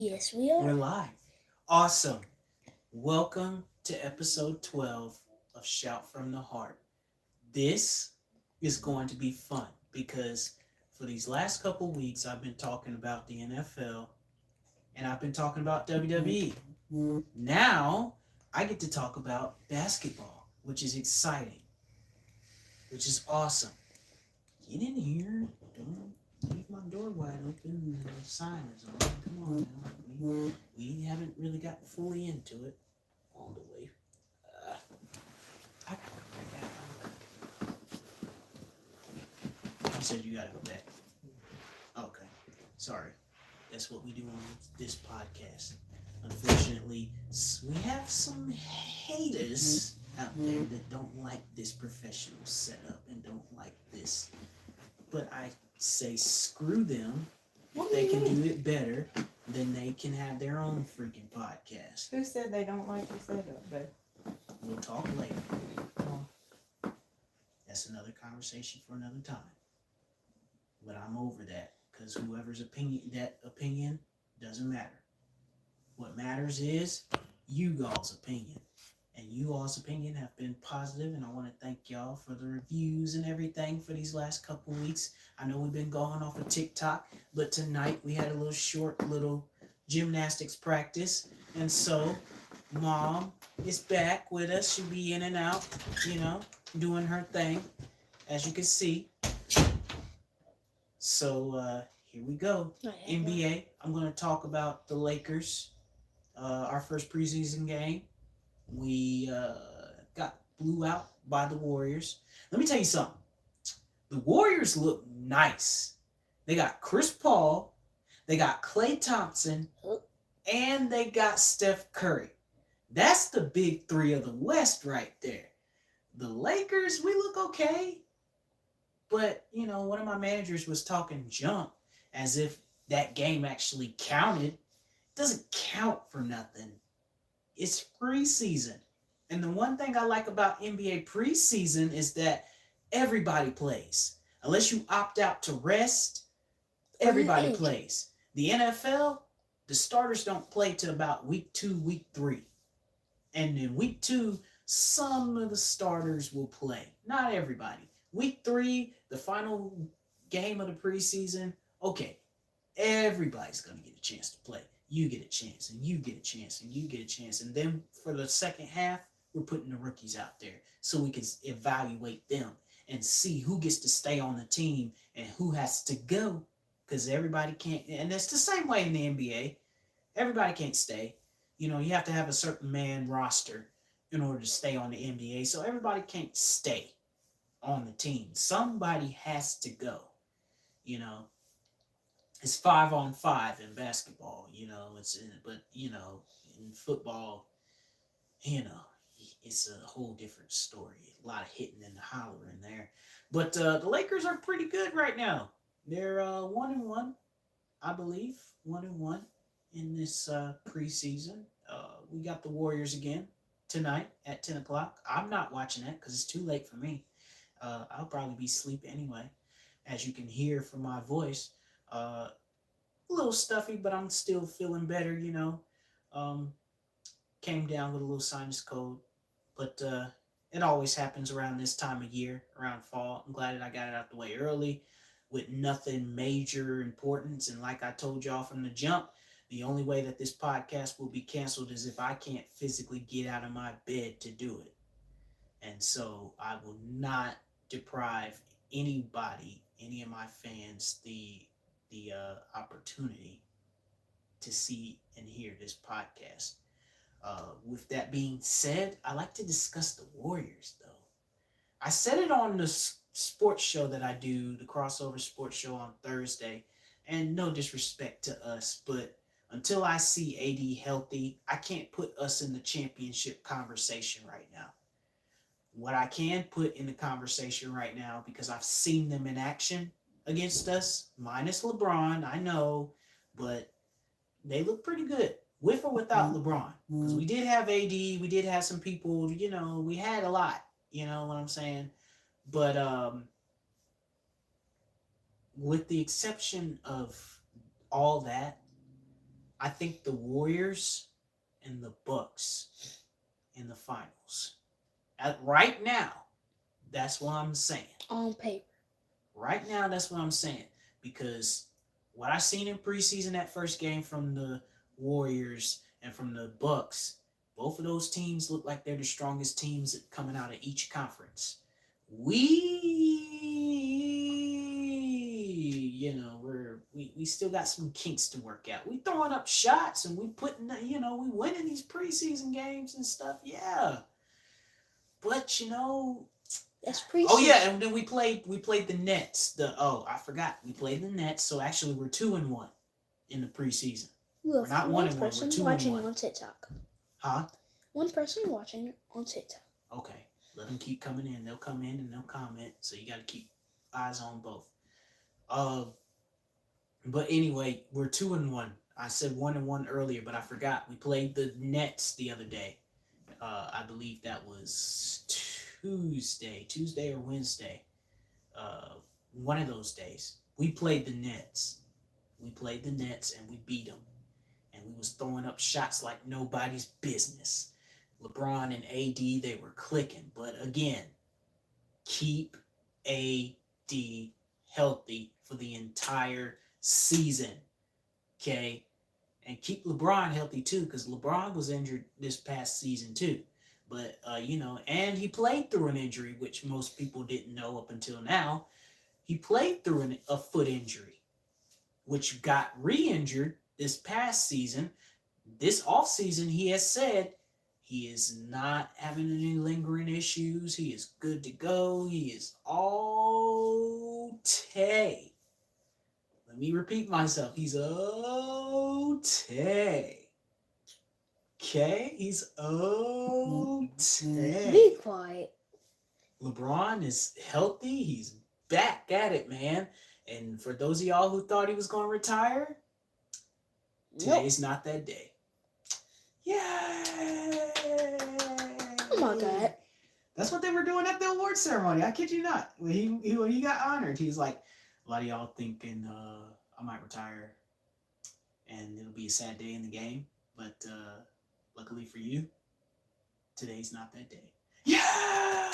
Yes, we We're are. live. Awesome. Welcome to episode 12 of Shout from the Heart. This is going to be fun because for these last couple weeks, I've been talking about the NFL and I've been talking about WWE. Now, I get to talk about basketball, which is exciting, which is awesome. Get in here. Don't leave my door wide open. The sign is on. Come on now. We haven't really got fully into it all the way. Uh, I gotta go back. You said you gotta go back. Okay. Sorry. That's what we do on this podcast. Unfortunately, we have some haters out there that don't like this professional setup and don't like this. But I say screw them. If they can do it better, then they can have their own freaking podcast. Who said they don't like the setup, but We'll talk later. That's another conversation for another time. But I'm over that because whoever's opinion doesn't matter. What matters is you all's opinion. And you all's opinion have been positive, and I want to thank y'all for the reviews and everything for these last couple weeks. I know we've been going off of TikTok, but tonight we had a little gymnastics practice, and so Mom is back with us. She'll be in and out, doing her thing, as you can see. So here we go. NBA. I'm going to talk about the Lakers. Our first preseason game. We got blew out by the Warriors. Let me tell you something. The Warriors look nice. They got Chris Paul, they got Klay Thompson, and they got Steph Curry. That's the big three of the West right there. The Lakers, we look okay. But, one of my managers was talking junk as if that game actually counted. It doesn't count for nothing. It's preseason. And the one thing I like about NBA preseason is that everybody plays. Unless you opt out to rest, everybody plays. The NFL, the starters don't play till about week 2, week 3. And in week 2, some of the starters will play. Not everybody. Week 3, the final game of the preseason, okay, everybody's going to get a chance to play. You get a chance, and you get a chance, and you get a chance. And then for the second half, we're putting the rookies out there so we can evaluate them and see who gets to stay on the team and who has to go. Because everybody can't, and it's the same way in the NBA. Everybody can't stay. You have to have a certain man roster in order to stay on the NBA. So everybody can't stay on the team. Somebody has to go. It's 5-on-5 in basketball, in football, it's a whole different story. A lot of hitting and hollering there. But the Lakers are pretty good right now. They're 1-1, I believe, 1-1 in this preseason. We got the Warriors again tonight at 10 o'clock. I'm not watching that because it's too late for me. I'll probably be asleep anyway, as you can hear from my voice. A little stuffy, but I'm still feeling better, Came down with a little sinus cold, but it always happens around this time of year, around fall. I'm glad that I got it out the way early with nothing major importance. And like I told y'all from the jump, the only way that this podcast will be canceled is if I can't physically get out of my bed to do it. And so I will not deprive anybody, any of my fans, the opportunity to see and hear this podcast. With that being said, I like to discuss the Warriors, though. I said it on the sports show that I do, the crossover sports show on Thursday, and no disrespect to us, but until I see AD healthy, I can't put us in the championship conversation right now. What I can put in the conversation right now, because I've seen them in action against us, minus LeBron, I know, but they look pretty good, with or without LeBron. Because we did have AD, we did have some people, we had a lot, you know what I'm saying? But with the exception of all that, I think the Warriors and the Bucks in the finals. Right now, that's what I'm saying. On paper. Right now, that's what I'm saying. Because what I seen in preseason, that first game from the Warriors and from the Bucks, both of those teams look like they're the strongest teams coming out of each conference. We still got some kinks to work out. We throwing up shots and we we winning these preseason games and stuff. Yeah, but That's preseason. oh yeah, and then we played the Nets. I forgot we played the Nets. So actually, we're 2-1 in the preseason. We're not 1-1. We're 2-1 watching on TikTok. Huh? One person watching on TikTok. Okay, let them keep coming in. They'll come in and they'll comment. So you got to keep eyes on both. But anyway, we're 2-1. I said 1-1 earlier, but I forgot we played the Nets the other day. I believe that was Tuesday or Wednesday. One of those days. We played the Nets. And we beat them. And we was throwing up shots like nobody's business. LeBron and AD, they were clicking. But again, keep AD healthy for the entire season. Okay? And keep LeBron healthy too, because LeBron was injured this past season too. But, and he played through an injury, which most people didn't know up until now. He played through a foot injury, which got re-injured this past season. This offseason, he has said he is not having any lingering issues. He is good to go. He is okay. Let me repeat myself. He's okay. Okay? He's okay. Be quiet. LeBron is healthy. He's back at it, man. And for those of y'all who thought he was going to retire, today's not that day. Yay! Oh my God. That's what they were doing at the award ceremony. I kid you not. When he got honored, he was like, a lot of y'all thinking I might retire and it'll be a sad day in the game. But luckily for you, today's not that day. Yeah!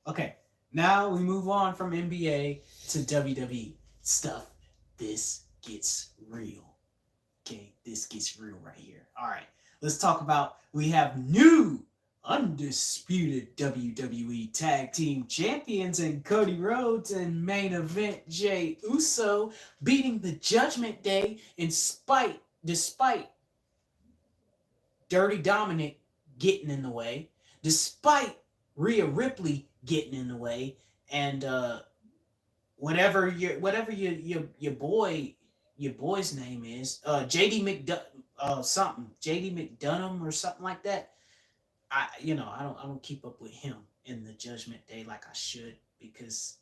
Okay, now we move on from NBA to WWE stuff. This gets real. Okay, this gets real right here. All right, let's talk about, we have new undisputed WWE Tag Team Champions in Cody Rhodes and main event Jey Uso beating the Judgment Day despite Dirty Dominic getting in the way, despite Rhea Ripley getting in the way, and whatever your boy's name is, JD McDonough or something like that. I don't keep up with him in the Judgment Day like I should, because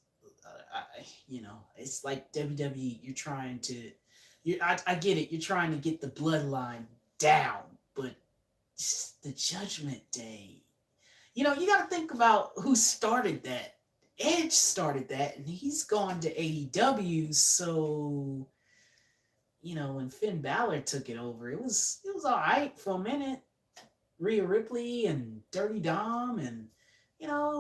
it's like WWE. You're trying to, I get it. You're trying to get the bloodline down, but the Judgment Day. You got to think about who started that. Edge started that, and he's gone to AEW. So, when Finn Balor took it over, it was all right for a minute. Rhea Ripley and Dirty Dom, and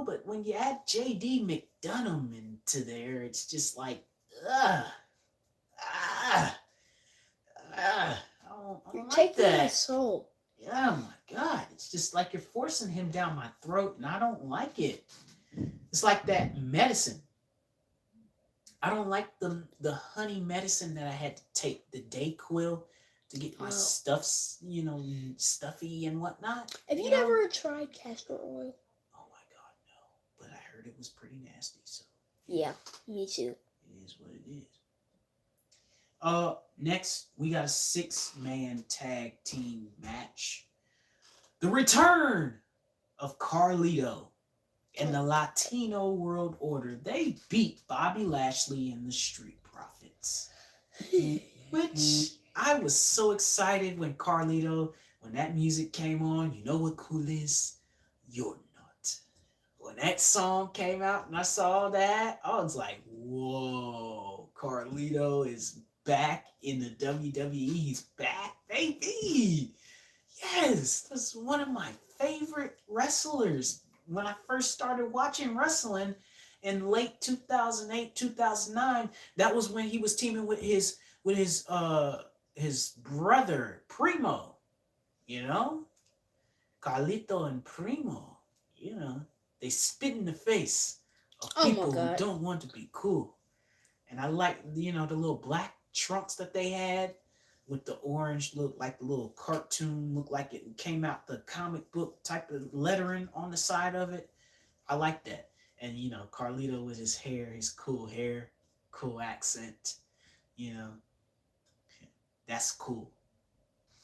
but when you add JD McDonough into there, it's just like, I don't like Taking that. my soul. Oh my God, it's just like you're forcing him down my throat, and I don't like it. It's like that medicine. I don't like the honey medicine that I had to take, the Dayquil, to get my stuff, stuffy and whatnot. Have you ever tried castor oil? Oh my God, no. But I heard it was pretty nasty, so. Yeah, me too. It is what it is. Next, we got a 6-man tag team match. The return of Carlito and the Latino World Order. They beat Bobby Lashley and the Street Profits. Which, I was so excited when that music came on. You know what cool is? You're not. When that song came out and I saw that, I was like, whoa, Carlito is back in the WWE. He's back, baby. Yes, that's one of my favorite wrestlers. When I first started watching wrestling in late 2008, 2009, that was when he was teaming with his brother Primo, you know? Carlito and Primo, you know, they spit in the face of Oh my people who God. don't want to be cool. And I like, you know, the little black trunks that they had with the orange look, like the little cartoon, look like it came out the comic book type of lettering on the side of it. I like that. And, you know, Carlito with his hair, cool accent, you know, that's cool.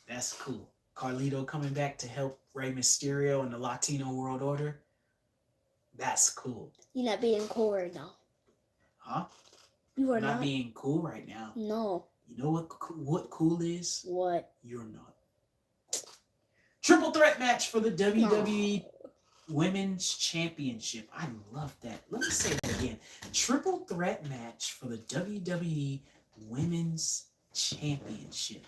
That's cool. Carlito coming back to help Rey Mysterio and the Latino World Order. That's cool. You're not being cool right now. Huh? You are I'm not not. being cool right now. No. You know what cool is? What? You're not. Triple threat match for the WWE Women's Championship. I love that. Let me say that again. Triple threat match for the WWE Women's Championship.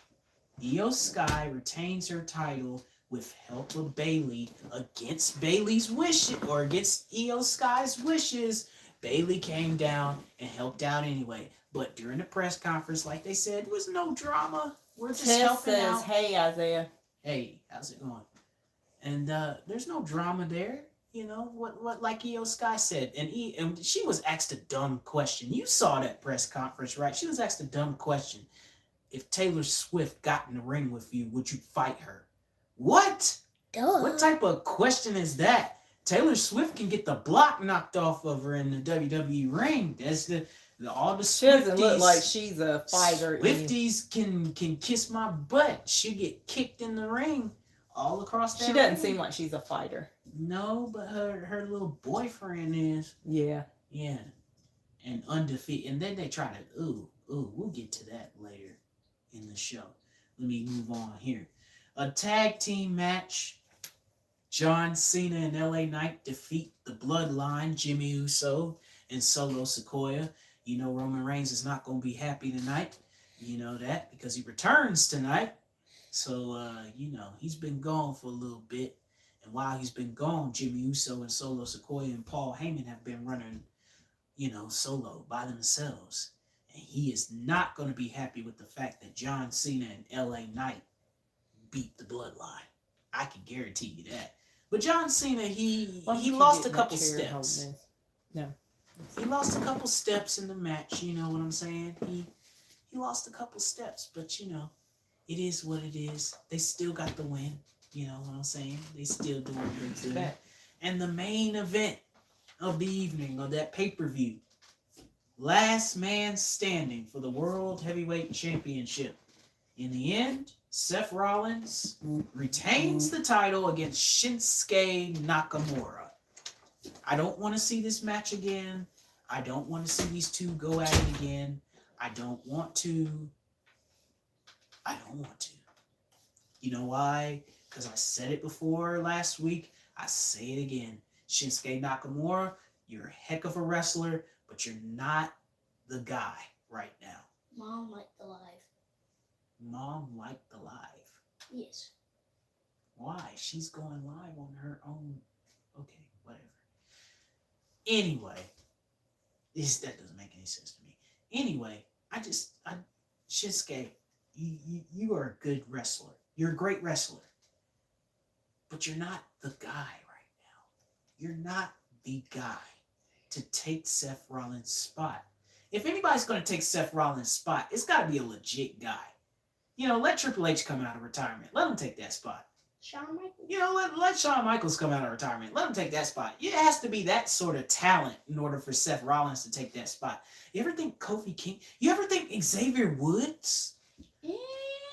Io Sky retains her title with help of Bayley against Bayley's wishes, or against Io Sky's wishes. Bayley came down and helped out anyway. But during the press conference, like they said, there was no drama. We're just helping out. Hey, Isaiah. Hey, how's it going? And there's no drama there. You know, what like Io Sky said. And she was asked a dumb question. You saw that press conference, right? She was asked a dumb question. If Taylor Swift got in the ring with you, would you fight her? What? Duh. What type of question is that? Taylor Swift can get the block knocked off of her in the WWE ring. That's all the Swifties. She doesn't look like she's a fighter. Swifties can kiss my butt. She get kicked in the ring all across that She doesn't ring. seem like she's a fighter. No, but her little boyfriend is. Yeah. Yeah. And undefeated. And then they try to, we'll get to that later in the show. Let me move on here. A tag team match. John Cena and LA Knight defeat the Bloodline, Jimmy Uso and Solo Sikoa. You know Roman Reigns is not going to be happy tonight. You know that because he returns tonight. So, you know, he's been gone for a little bit. And while he's been gone, Jimmy Uso and Solo Sikoa and Paul Heyman have been running, you know, solo by themselves. And he is not going to be happy with the fact that John Cena and LA Knight beat the Bloodline. I can guarantee you that. But John Cena, he lost a couple steps. No. He lost a couple steps in the match, you know what I'm saying? He lost a couple steps, but you know, it is what it is. They still got the win, you know what I'm saying? They still doing good good. And the main event of the evening, of that pay-per-view, last man standing for the World Heavyweight Championship. In the end, Seth Rollins retains the title against Shinsuke Nakamura. I don't want to see this match again. I don't want to see these two go at it again. I don't want to. You know why? Because I said it before last week. I say it again. Shinsuke Nakamura, you're a heck of a wrestler, but you're not the guy right now. Mom liked the live. Mom liked the live. Yes. Why? She's going live on her own. Okay, whatever. Anyway, that doesn't make any sense to me. Anyway, Shinsuke, you are a good wrestler. You're a great wrestler. But you're not the guy right now. You're not the guy to take Seth Rollins' spot. If anybody's going to take Seth Rollins' spot, it's got to be a legit guy. You know, let Triple H come out of retirement. Let him take that spot. Shawn Michaels. You know, let Shawn Michaels come out of retirement. Let him take that spot. It has to be that sort of talent in order for Seth Rollins to take that spot. You ever think Kofi King? You ever think Xavier Woods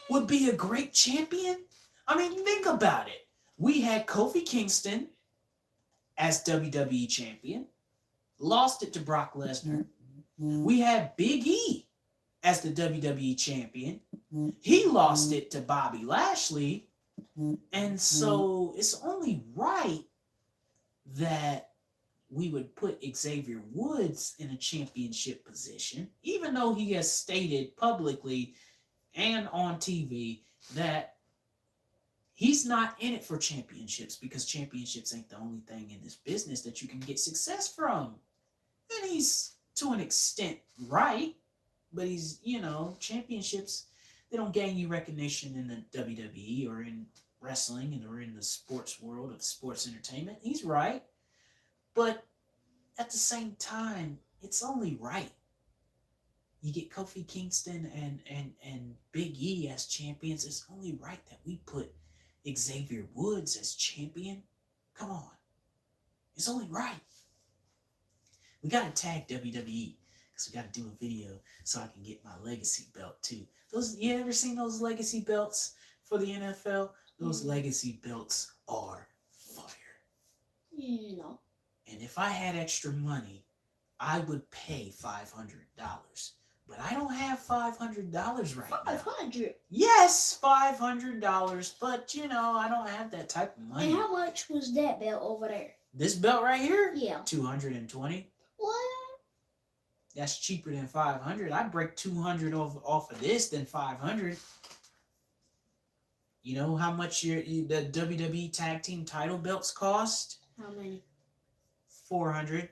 would be a great champion? I mean, think about it. We had Kofi Kingston as WWE champion. Lost it to Brock Lesnar. We had Big E as the WWE champion. He lost it to Bobby Lashley. And so it's only right that we would put Xavier Woods in a championship position, even though he has stated publicly and on TV that he's not in it for championships because championships ain't the only thing in this business that you can get success from. And he's to an extent right, but he's, championships, they don't gain you recognition in the WWE or in wrestling and or in the sports world of sports entertainment. He's right. But at the same time, it's only right. You get Kofi Kingston and Big E as champions. It's only right that we put Xavier Woods as champion. Come on. It's only right. We got to tag WWE because we got to do a video so I can get my legacy belt too. You ever seen those legacy belts for the NFL? Those legacy belts are fire. No. And if I had extra money, I would pay $500. But I don't have $500 right now. 500. Yes, $500. But, I don't have that type of money. And how much was that belt over there? This belt right here? Yeah. $220. What? That's cheaper than $500. I'd break $200 off of this than $500. You know how much the WWE Tag Team title belts cost? How many? $400.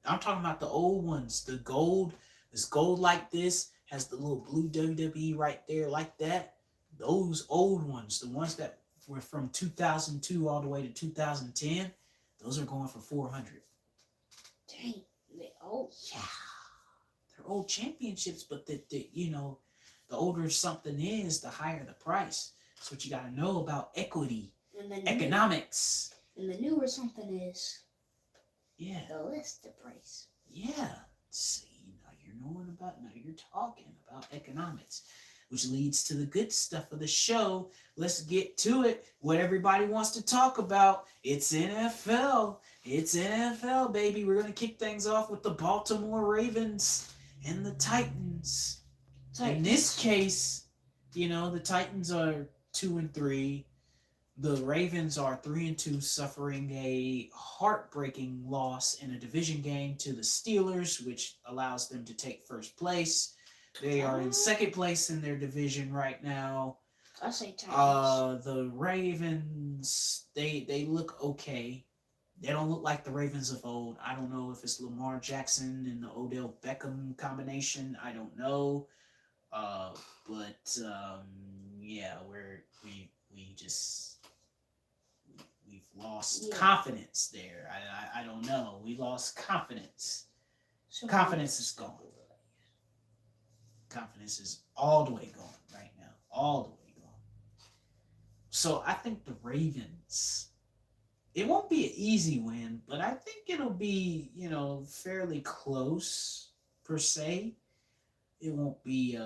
I'm talking about the old ones. The gold. This gold like this has the little blue WWE right there like that. Those old ones, the ones that were from 2002 all the way to 2010, those are going for $400. Dang, they're old. Yeah, they're old championships, but the older something is, the higher the price. That's what you got to know about equity, And economics. And the newer something is, yeah, the less the price. Yeah. See, now you're talking about economics, which leads to the good stuff of the show. Let's get to it. What everybody wants to talk about. It's NFL. It's NFL, baby. We're going to kick things off with the Baltimore Ravens and the Titans. In this case, the Titans are 2-3. The Ravens are 3-2, suffering a heartbreaking loss in a division game to the Steelers, which allows them to take first place. They are in second place in their division right now. I say Titans. The Ravens, they look okay. They don't look like the Ravens of old. I don't know if it's Lamar Jackson and the Odell Beckham combination. I don't know. Yeah, we've lost confidence there. I don't know. We lost confidence. So confidence is gone. Confidence is all the way gone right now. All the way gone. So I think the Ravens, it won't be an easy win, but I think it'll be, fairly close per se. It won't be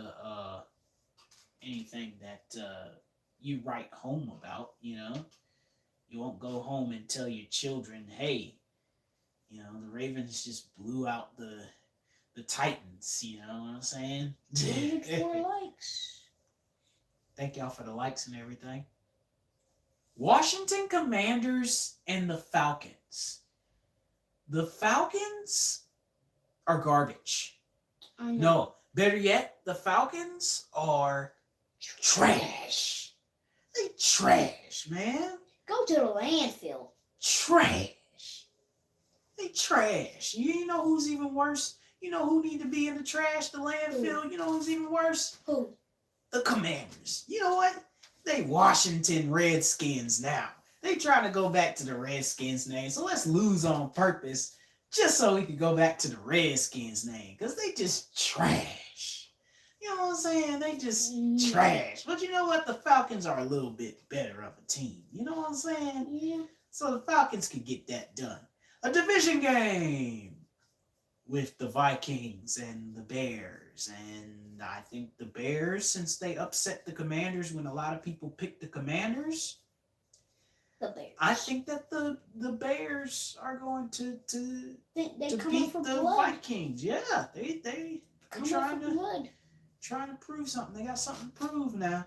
anything that you write home about, You won't go home and tell your children, hey, the Ravens just blew out the Titans, you know what I'm saying? 4 likes. Thank y'all for the likes and everything. Washington Commanders and the Falcons. The Falcons are garbage. I know. No, better yet, the Falcons are trash. They trash, man. Go to the landfill. Trash. They trash. You know who's even worse? You know who need to be in the trash, the landfill? Who? You know who's even worse? Who? The Commanders. You know what? They Washington Redskins now. They trying to go back to the Redskins name. So let's lose on purpose just so we can go back to the Redskins name. Because they just trash. You know what I'm saying? They just trash. But you know what? The Falcons are a little bit better of a team. You know what I'm saying? Yeah. So the Falcons could get that done. A division game with the Vikings and the Bears. And I think the Bears, since they upset the Commanders when a lot of people picked the Commanders, The Bears. I think that the Bears are going to They come beat up for the blood. Vikings. Yeah, they're Come up trying for to blood. prove something. They got something to prove now.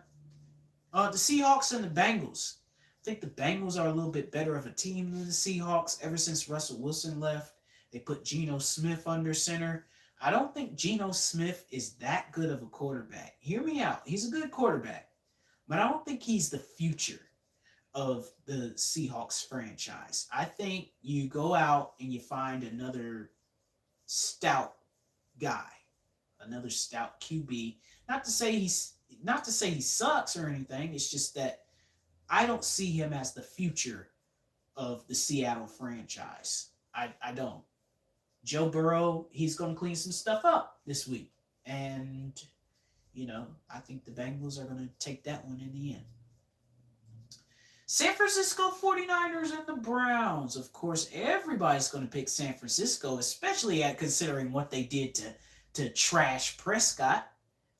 The Seahawks and the Bengals. think the Bengals are a little bit better of a team than the Seahawks. Ever since Russell Wilson left, they put Geno Smith under center. I don't think Geno Smith is that good of a quarterback. Hear me out. He's a good quarterback, but I don't think he's the future of the Seahawks franchise. I think you go out and you find another stout guy, another stout QB. Not to say he sucks or anything. It's just that I don't see him as the future of the Seattle franchise. I don't. Joe Burrow, he's going to clean some stuff up this week. And, I think the Bengals are going to take that one in the end. San Francisco 49ers and the Browns. Of course, everybody's going to pick San Francisco, especially considering what they did to trash Prescott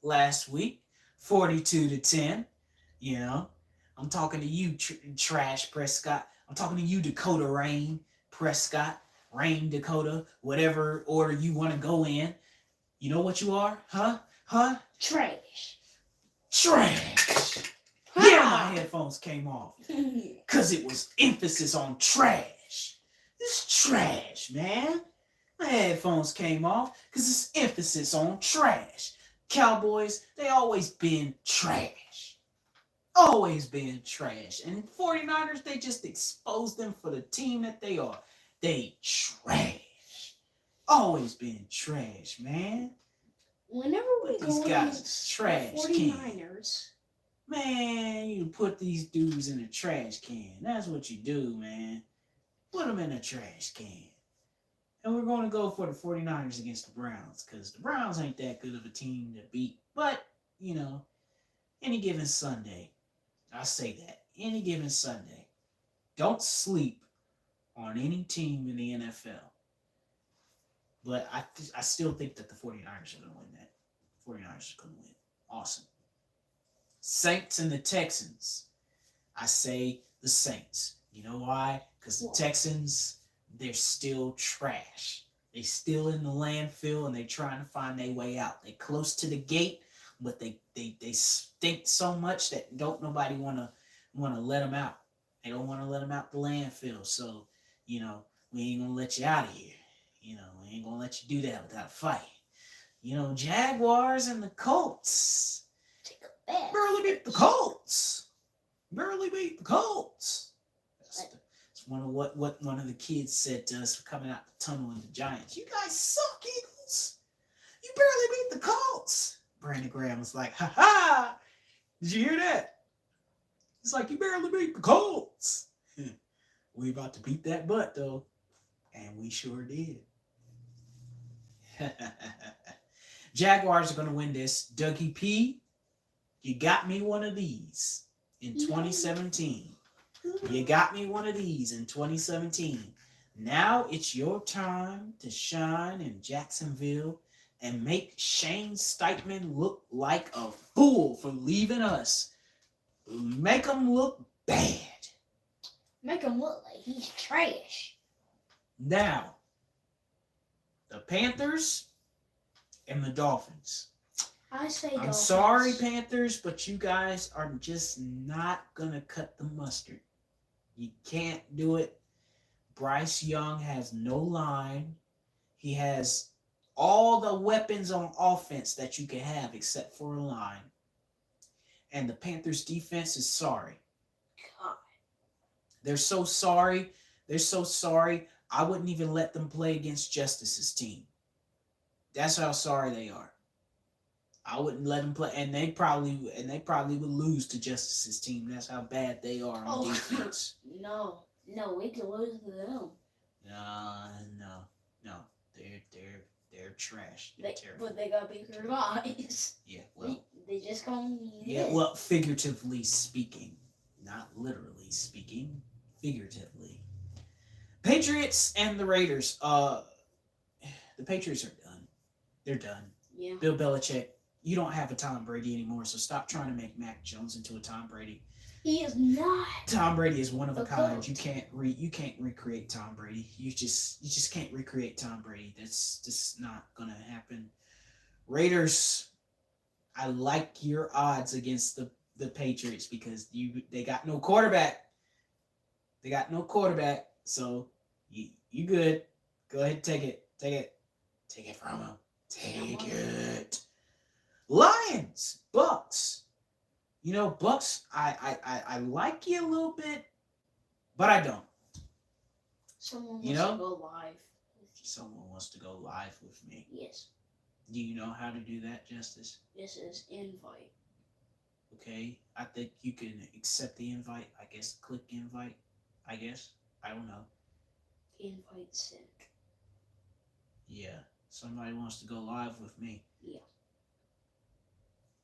last week. 42-10. I'm talking to you, trash Prescott. I'm talking to you, Dakota Rain Prescott. Rain Dakota, whatever order you want to go in. You know what you are? Huh? Trash. Yeah, my headphones came off. Because it was emphasis on trash. It's trash, man. My headphones came off because it's emphasis on trash. Cowboys, they always been trash. Always been trash. And 49ers, they just exposed them for the team that they are. They trash. Always been trash, man. Whenever we These go guys against trash the 49ers, man, you put these dudes in a trash can. That's what you do, man. Put them in a trash can. And we're going to go for the 49ers against the Browns because the Browns ain't that good of a team to beat. But, any given Sunday, I say that. Any given Sunday, don't sleep on any team in the NFL. But I still think that the 49ers are going to win that. 49ers are going to win. Awesome. Saints and the Texans. I say the Saints. You know why? Because the Texans, they're still trash. They still in the landfill and they're trying to find their way out. They're close to the gate, but they stink so much that don't nobody want to let them out. They don't want to let them out the landfill. So, we ain't going to let you out of here. We ain't going to let you do that without a fight. Jaguars and the Colts. take a bath. Barely beat the Colts. That's one of what one of the kids said to us coming out the tunnel in the Giants. You guys suck, Eagles. You barely beat the Colts. Brandon Graham was like, ha ha. Did you hear that? It's like, you barely beat the Colts. We about to beat that butt, though. And we sure did. Jaguars are going to win this. Dougie P, you got me one of these in 2017. You got me one of these in 2017. Now it's your time to shine in Jacksonville and make Shane Steichen look like a fool for leaving us. Make him look bad. Make him look like he's trash. Now, the Panthers and the Dolphins. I say I'm Dolphins. sorry, Panthers, but you guys are just not going to cut the mustard. You can't do it. Bryce Young has no line. He has all the weapons on offense that you can have except for a line. And the Panthers defense is sorry. God. They're so sorry. They're so sorry. I wouldn't even let them play against Justice's team. That's how sorry they are. I wouldn't let them play, and they probably would lose to Justice's team. That's how bad they are on defense. No, we can lose to them. No. They're trash. They're terrible. But they got bigger eyes. Yeah, well. They just gonna Yeah, well, figuratively speaking, not literally speaking, figuratively. Patriots and the Raiders. The Patriots are done. They're done. Yeah. Bill Belichick, you don't have a Tom Brady anymore, so stop trying to make Mac Jones into a Tom Brady. He is not. Tom Brady is one of a kind. goat. You can't recreate Tom Brady. You just can't recreate Tom Brady. That's just not gonna happen. Raiders, I like your odds against the Patriots because they got no quarterback. They got no quarterback, so you good. Go ahead and take it. Take it from them. Take it. Lions, Bucks. You know, Bucks, I like you a little bit, but I don't. Someone wants You know? to go live. Someone wants to go live with me. Yes. Do you know how to do that, Justice? This is invite. Okay, I think you can accept the invite. I guess click invite. I guess. I don't know. Invite sent. Yeah, somebody wants to go live with me. Yeah.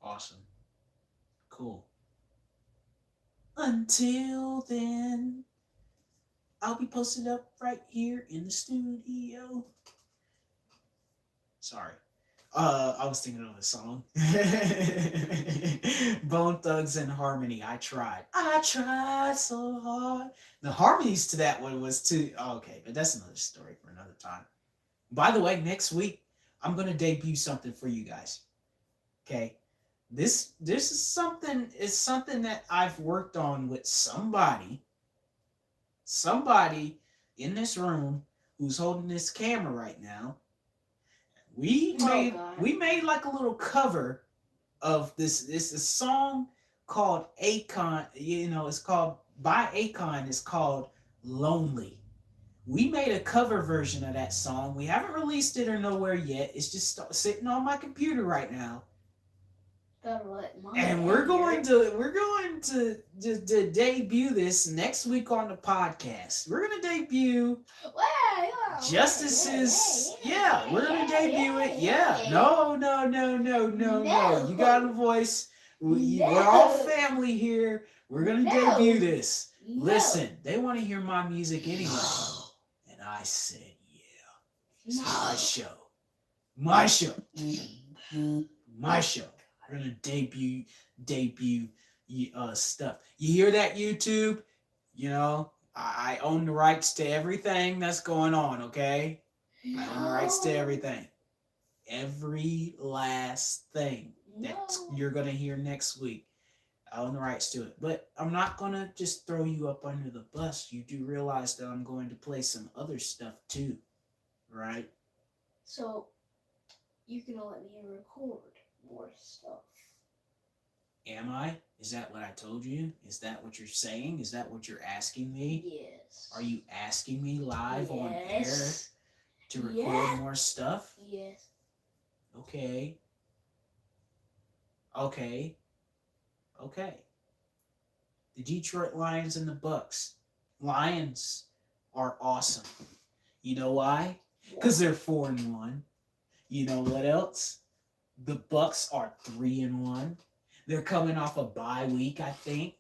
Awesome. Cool. Until then, I'll be posted up right here in the studio. Sorry. I was thinking of a song. Bone Thugs and Harmony. I tried so hard. The harmonies to that one was too. Oh, okay, but that's another story for another time. By the way, next week I'm gonna debut something for you guys. Okay, this is something. It's something that I've worked on with somebody in this room who's holding this camera right now. We made like a little cover of this. It's a song called Akon. You know, it's called by Akon. It's called Lonely. We made a cover version of that song. We haven't released it or nowhere yet. It's just sitting on my computer right now. And we're going to debut this next week on the podcast. We're gonna debut Justice's. Yeah, we're gonna debut it. Yeah, no. You got a voice. We're all family here. We're gonna debut this. Listen, they want to hear my music anyway, and I said, yeah, it's my show, my show. We're gonna debut stuff. You hear that, YouTube? You know, I own the rights to everything that's going on, okay? I own the rights to everything. Every last thing that you're gonna hear next week. I own the rights to it. But I'm not gonna just throw you up under the bus. You do realize that I'm going to play some other stuff too, right? So you can let me record more stuff. Am I? Is that what I told you? Is that what you're saying? Is that what you're asking me? Yes. Are you asking me live on air to record more stuff? Yes. Okay. The Detroit Lions and the Bucks. Lions are awesome. You know why? Because they're 4-1. You know what else? The Bucks are 3-1. They're coming off a bye week, I think.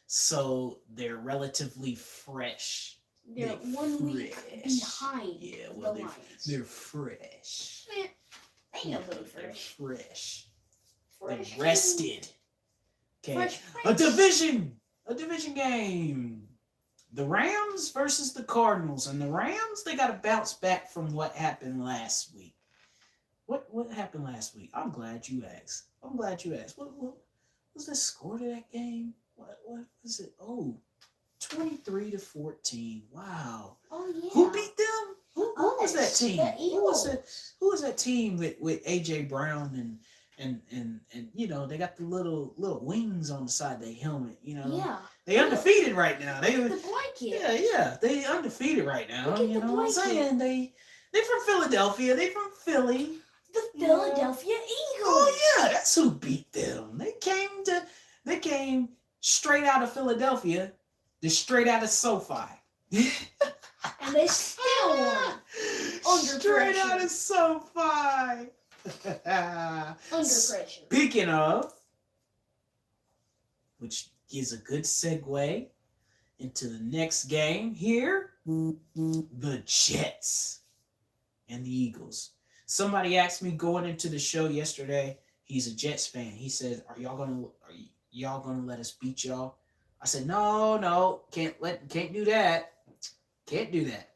So they're relatively fresh. They're 1 week behind the Lions. They're fresh. Ain't no good fresh. They're fresh. Fresh. They're rested. Okay. Fresh. A division game. The Rams versus the Cardinals. And the Rams, they got to bounce back from what happened last week. What happened last week? I'm glad you asked. What was the score to that game? What was it? Oh, 23-14. Wow. Oh yeah. Who beat them? Who was that team? Who was that team with AJ Brown and you know, they got the little wings on the side of their helmet, you know. Yeah. They undefeated right now. They the blanket. Yeah, they undefeated right now. Look at You the know what I'm blanket. saying? They from Philadelphia. They from Philly. The Philadelphia Eagles. Oh yeah, that's who beat them. They came straight out of Philadelphia, straight out of SoFi. And they still won. Under Straight pressure. out of SoFi. Under pressure. Speaking of, which gives a good segue into the next game here, the Jets and the Eagles. Somebody asked me going into the show yesterday. He's a Jets fan. He said, "Are y'all gonna let us beat y'all?" I said, "No, can't do that. Can't do that.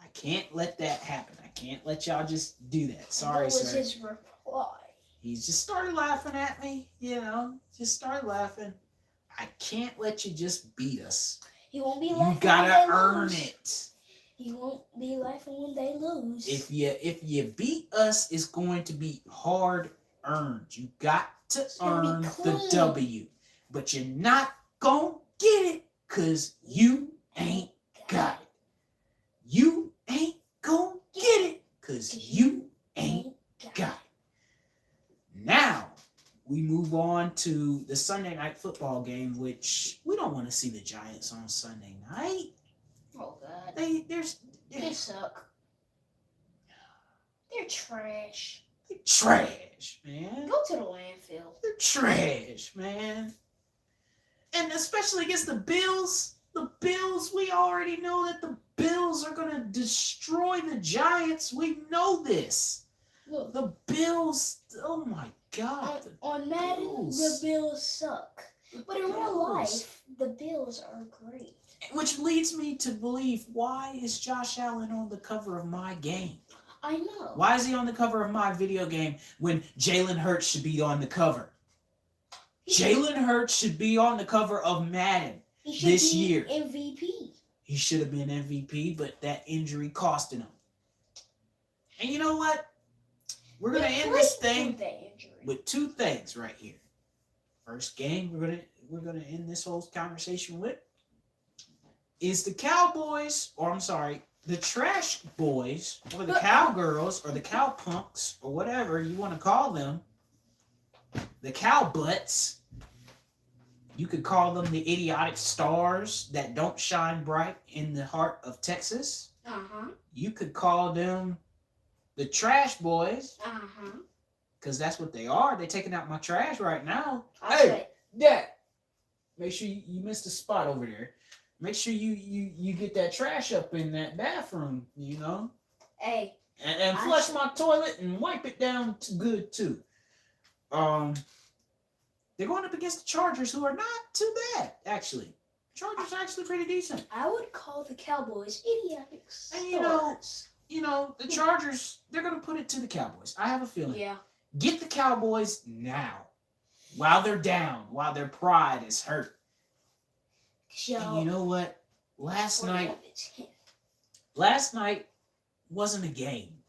I can't let that happen. I can't let y'all just do that. Sorry, What was sir." his reply? He just started laughing at me. You know, just started laughing. I can't let you just beat us. He won't be You laughing gotta when they earn lose. it. He won't be laughing when they lose. If you beat us, it's going to be hard earned. You got to earn the clean. W. But you're not gonna get it because you ain't got it. You ain't gonna get it because you ain't got it. Now, we move on to the Sunday night football game, which we don't want to see the Giants on Sunday night. Oh God. They suck. They're trash. They're trash, man. Go to the landfill. They're trash, man. And especially against the Bills. The Bills, we already know that the Bills are going to destroy the Giants. We know this. Look, The Bills, oh my God. on Madden, the Bills suck. But in real life, the Bills are great. Which leads me to believe, why is Josh Allen on the cover of my game? I know. Why is he on the cover of my video game when Jalen Hurts should be on the cover? Jalen Hurts should be on the cover of Madden this year. MVP. He should have been MVP, but that injury costed him. And you know what? We're going to end this thing with two things right here. First game we're gonna end this whole conversation with is the Cowboys, or I'm sorry, the Trash Boys, or the Cowgirls, or the Cowpunks, or whatever you want to call them, the Cowbutts. You could call them the idiotic stars that don't shine bright in the heart of Texas. You could call them the Trash Boys. Because that's what they are. They're taking out my trash right now. Hey, Dad, make sure you missed a spot over there. Make sure you get that trash up in that bathroom, you know. Hey. And flush my toilet and wipe it down good, too. They're going up against the Chargers, who are not too bad, actually. Chargers are actually pretty decent. I would call the Cowboys idiotic stars. And you know, the Chargers, they're going to put it to the Cowboys. I have a feeling. Yeah. Get the Cowboys now. While they're down. While their pride is hurt. And you know what? Last night wasn't a game.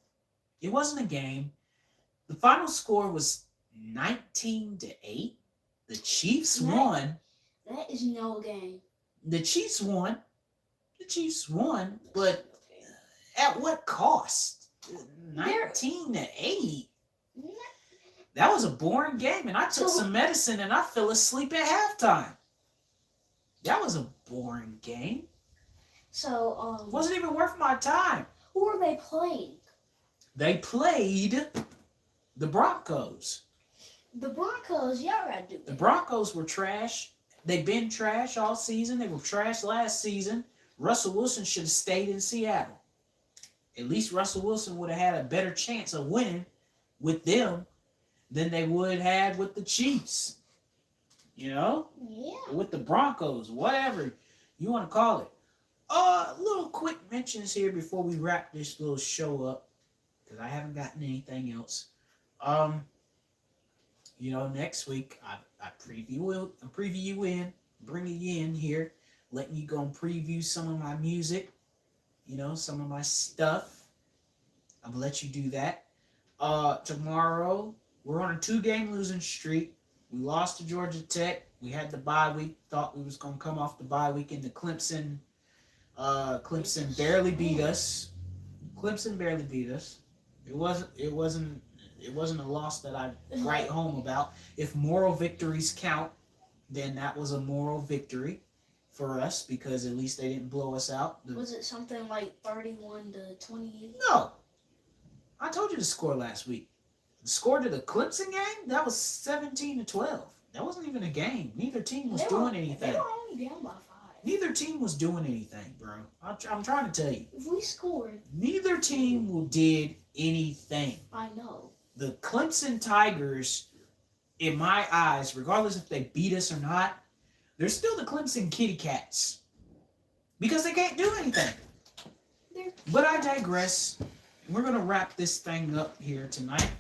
It wasn't a game. The final score was 19-8. The Chiefs won. That is no game. The Chiefs won. But at what cost? 19-8. That was a boring game, and I took some medicine and I fell asleep at halftime. That was a boring game. So, wasn't even worth my time. Who are they playing? They played the Broncos. The Broncos, y'all gotta do it. The Broncos were trash. They've been trash all season. They were trash last season. Russell Wilson should have stayed in Seattle. At least Russell Wilson would have had a better chance of winning with them than they would have with the Chiefs. You know? Yeah. With the Broncos, whatever you want to call it. Little quick mentions here before we wrap this little show up, because I haven't gotten anything else. You know, next week I preview you in, bringing you in here, letting you go and preview some of my music, you know, some of my stuff. I'm gonna let you do that. Tomorrow we're on a 2-game losing streak. We lost to Georgia Tech. We had the bye week. Thought we was gonna come off the bye week into Clemson. Clemson barely beat us. It wasn't a loss that I write home about. If moral victories count, then that was a moral victory for us because at least they didn't blow us out. Was it something like 31-28? No. I told you the score last week. The score to the Clemson game, that was 17-12. That wasn't even a game. Neither team was doing anything. They were only down by 5. Neither team was doing anything, bro. I'm trying to tell you. If we scored. Neither team did anything. I know. The Clemson Tigers, in my eyes, regardless if they beat us or not, they're still the Clemson Kitty Cats. Because they can't do anything. But I digress. We're going to wrap this thing up here tonight.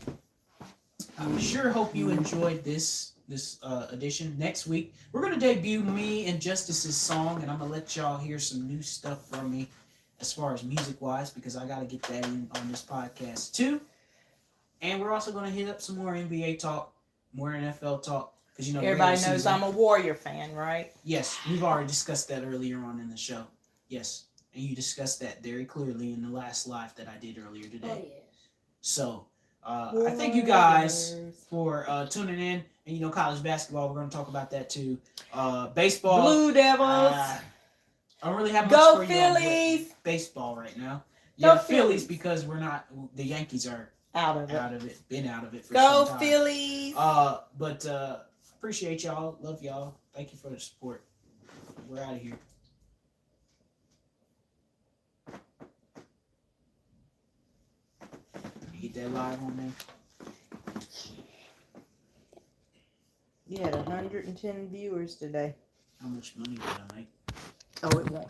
I sure hope you enjoyed this this edition. Next week, we're gonna debut me and Justice's song, and I'm gonna let y'all hear some new stuff from me as far as music wise, because I gotta get that in on this podcast too. And we're also gonna hit up some more NBA talk, more NFL talk, because you know Everybody regular knows season- I'm a Warrior fan, right? Yes, we've already discussed that earlier on in the show. Yes, and you discussed that very clearly in the last live that I did earlier today. Oh yes. So, I thank you guys Warriors. for tuning in. And you know, college basketball, we're going to talk about that too. Baseball. Blue Devils. I don't really have much Go for you on Phillies. baseball right now. Go Yeah, Phillies Phillies. because we're not. The Yankees are Out of it. out of it. Been out of it for Go some time. Phillies. But appreciate y'all. Love y'all. Thank you for the support. We're out of here. Get that live on there. You had 110 viewers today. How much money did I make? Oh, it won't